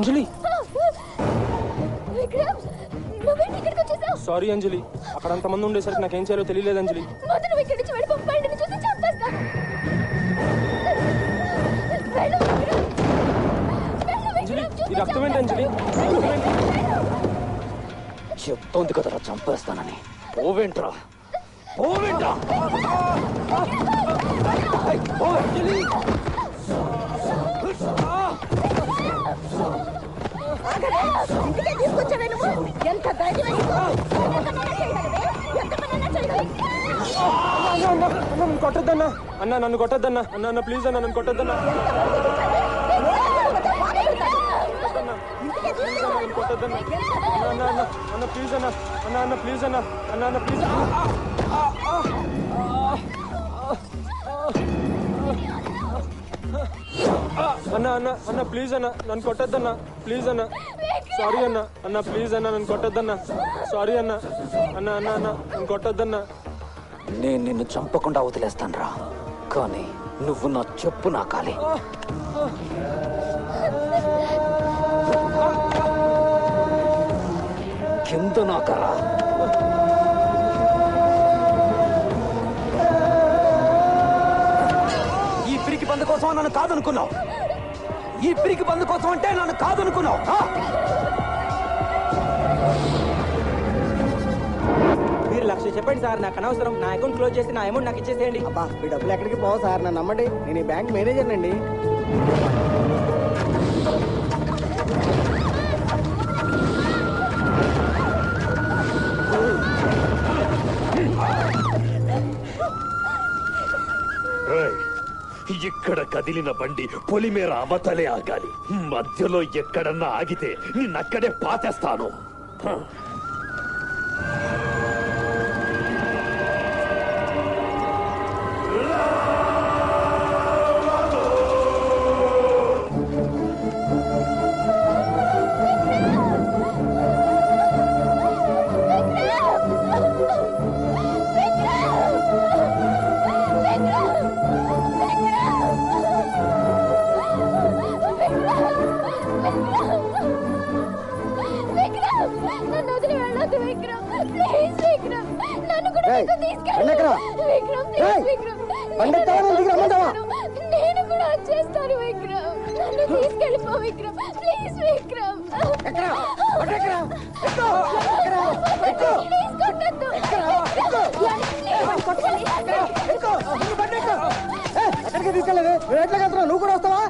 అంజలి sorry అంజలి, అక్కడ అంతమంది ఉండేసరికి నాకేం చేయాలో తెలియలేదు అంజలి. ఈ రక్తం ఏంటి అంజలి? చెప్తోంది కదరా చంపేస్తానని. ఓవేంట్రా ఓవేంట్రా ఎంత ధైర్యం కొట్టద్దన్నా అన్న, నన్ను కొట్టద్దన్నా అన్న, అన్న ప్లీజ్ అన్న, నన్ను కొట్టద్దన్నా కొట్టద్దన్నా అన్న, అన్న అన్న ప్లీజ్ అన్న, అన్న అన్న ప్లీజ్ అన్న, అన్న అన్న ప్లీజ్ అన్న, అన్న అన్న ప్లీజ్ అన్న, నన్ను కొట్టద్దన్నా ప్లీజ్ అన్న. సారీ అన్న, అన్న ప్లీజ్ అన్న, నన్ను కొట్టద్దన్నా. సారీ అన్న, అన్న అన్న అన్న నన్ను కొట్టద్దన్నా. నేను నిన్ను చంపకుండా వదిలేస్తాను రా, కానీ నువ్వు నా చెప్పు నాకాలి. కింద నాకరా. ఈ పిరికి బంధు కోసం నన్ను కాదనుకున్నావు, ఈ పిరికి బంధు కోసం అంటే నన్ను కాదనుకున్నావు. మీరు 1,00,000 చెప్పండి సార్, నాకు అనవసరం. నా అకౌంట్ క్లోజ్ చేసి నా అమౌంట్ నాకు ఇచ్చేసేయండి. అబ్బా మీ డబ్బులు ఎక్కడికి పోవు సార్, నన్ను నమ్మండి, నేను ఈ బ్యాంక్ మేనేజర్ అండి. ఇక్కడ కదిలిన బండి పొలిమేర అవతలే ఆగాలి. మధ్యలో ఎక్కడన్నా ఆగితే నిన్నక్కడే పాతేస్తాను. నేను కూడా వచ్చేస్తాను విక్రమ్, నన్ను తీసుకెళ్ళిపో విక్రమ్, ప్లీజ్ విక్రమ్. ఎక్కడికి తీసుకెళ్ళలేదు, ఎట్లా కలుతున్నావు, నువ్వు కూడా వస్తావా?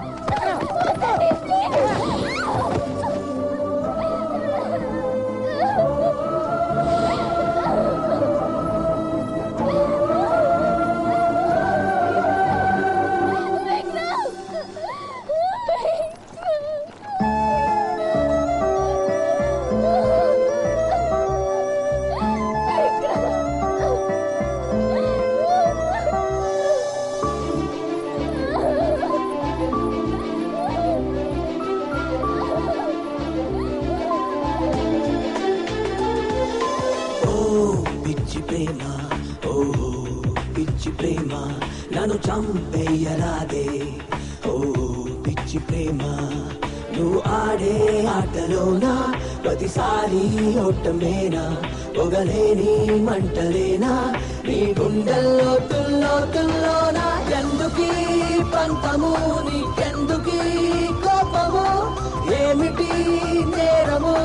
నన్ను చంపేయరాదే ఓ పిచ్చి ప్రేమ, నువ్వు ఆడే ఆటలోనా ప్రతిసారి ఓటమేనా, పొగలేని మంటలేనా నీ గుండెల్లో తుల్లోనా. ఎందుకీ పంతము, నీకెందుకీ కోపము, ఏమిటి నేరము,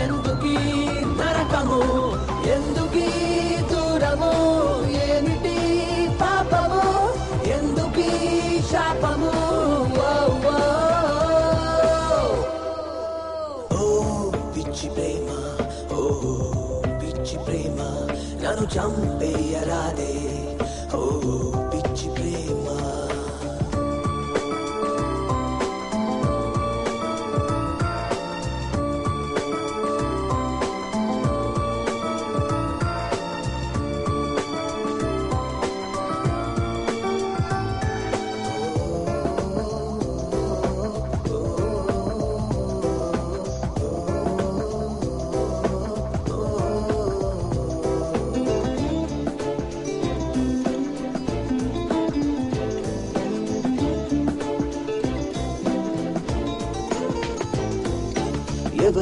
ఎందుకీ నరకము, ఎందుకీ దూరము, ఏమిటి పాపము, ఎందుకీ శాపము. ఓ పిచ్చి ప్రేమ, ఓ పిచ్చి ప్రేమ, నన్ను చంపేయరాదే ఓ పిచ్చి ప్రేమ.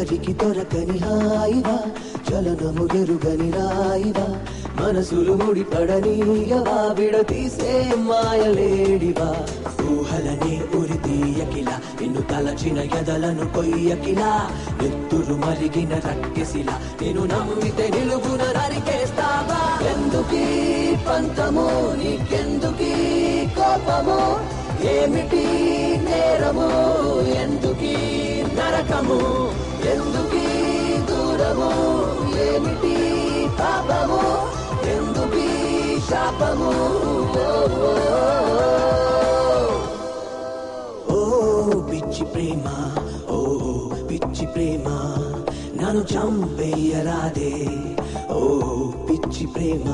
చెలికి దొరకని హాయివా చలనము ఎరుగని రాయివా మనసులు ముడిపడనీయవా విడతీసే మాయలేడివా ఊహలనే ఉరితీయకిలా నిన్ను తలచిన ఎదలను కొయ్యకిలా నెత్తురు మరిగిన రక్కెసిలా నేను నమ్మితే నిలుగున నరికేస్తావా ఎందుకీ పంతము నీకెందుకీ కోపము ఏమిటి నేరము ఎందుకీ నరకము ఎందుకీ దూరము ఏమిటి పాపము ఎందుకీ శాపము ఓ పిచ్చి ప్రేమ ఓ పిచ్చి ప్రేమ నన్ను చంపేయరాదే ఓ పిచ్చి ప్రేమ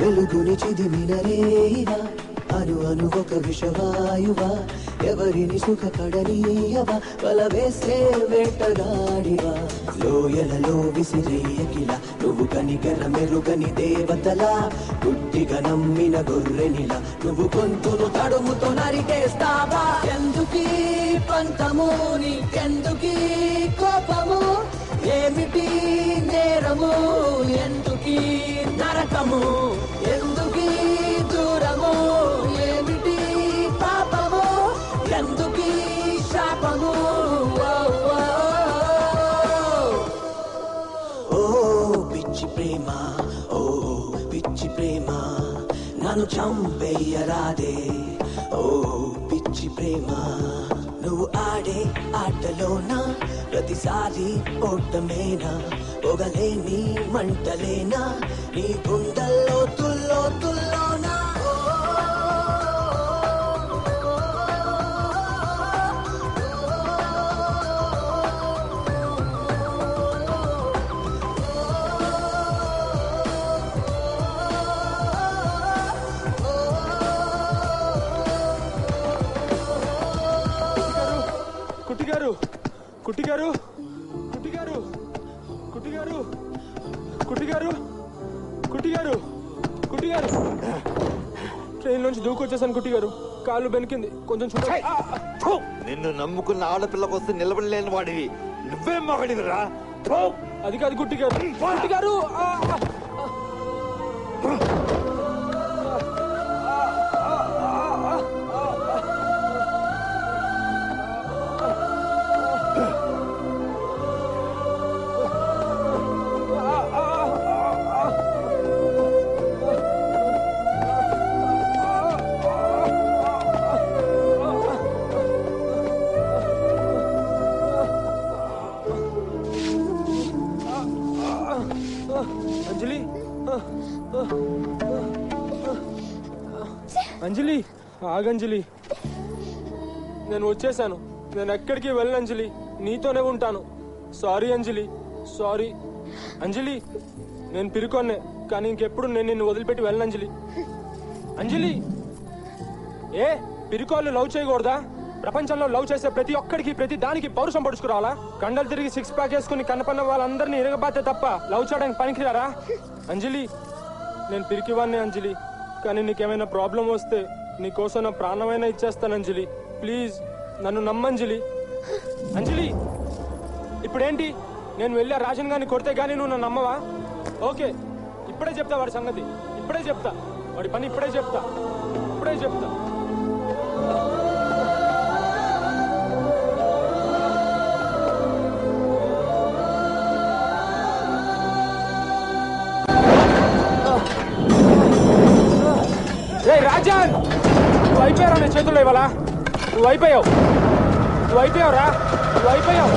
వెలుగుని చిదిమిన రేయివా అను అను ఒక విషవాయువా ఎవరిని సుఖపడనీయవా వలవేసే వేటగాడివా లోయలలో విసిరేయకిలా నువ్వు కనికర మెరుగని దేవతలా గుడ్డిగా నమ్మిన గొర్రెనిలా నువ్వు గొంతును తడుముతో నరికేస్తావా ఎందుకీ పంతము నీకెందుకీ కోపము ఏమిటి నేరము ఎందుకీ నరకము ఎందుకీ దూరము ఏమిటి పాపము ఎందుకీ శాపము ఓ పిచ్చి ప్రేమ ఓ పిచ్చి ప్రేమ నన్ను చంపేయరాదే ఓ పిచ్చి ప్రేమ నువ్వు ఆడే ఆటలోనా ప్రతిసారి ఓటమేనా పొగలేని మంటలేనా నీ గుండెల్లో తుల్లోనా కుట్టిగారు కుట్టిగారు కుట్టిగారు కుట్టిగారు కుట్టిగారు కుట్టిగారు కుట్టిగారు ట్రైన్ నుంచి దూకొచ్చేసాను కుట్టిగారు కాళ్ళు బెనికింది కొంచెం చూడండి నిన్ను నమ్ముకున్న ఆడపిల్ల కోసం నిలబడలేని వాడివి నువ్వేం మగడివిరా అది కాదు కుట్టిగారు కుట్టిగారు అంజలి అంజలి ఆగంజలి నేను వచ్చేసాను నేను ఎక్కడికి వెళ్ళను అంజలి నీతోనే ఉంటాను సారీ అంజలి సారీ అంజలి నేను పిరుకొన్నే కానీ ఇంకెప్పుడు నేను నిన్ను వదిలిపెట్టి వెళ్ళను అంజలి అంజలి ఏ పిరుకోళ్ళు లవ్ చేయకూడదా ప్రపంచంలో లవ్ చేసే ప్రతి ఒక్కడికి ప్రతి దానికి పౌరుషం పడుచుకురావాలా కండలు తిరిగి సిక్స్ ప్యాక్ వేసుకుని కన్నపన్న వాళ్ళందరినీ ఇరగబాతే తప్ప లవ్ చేయడానికి పనికిరారా అంజలి నేను పిరికివాన్ని అంజలి కానీ నీకేమైనా ప్రాబ్లం వస్తే నీకోసం నా ప్రాణమైనా ఇచ్చేస్తాను అంజలి ప్లీజ్ నన్ను నమ్మంజలి అంజలి ఇప్పుడేంటి నేను వెళ్ళా రాజన్ గారిని కొడితే గానీ నువ్వు నన్ను నమ్మవా ఓకే ఇప్పుడే చెప్తా వాడి సంగతి ఇప్పుడే చెప్తా వాడి పని ఇప్పుడే చెప్తా రాజన్ నువ్వు అయిపోయావు నీ చేతుల్లో ఇవాళ నువ్వు అయిపోయావు రా నువ్వు అయిపోయావు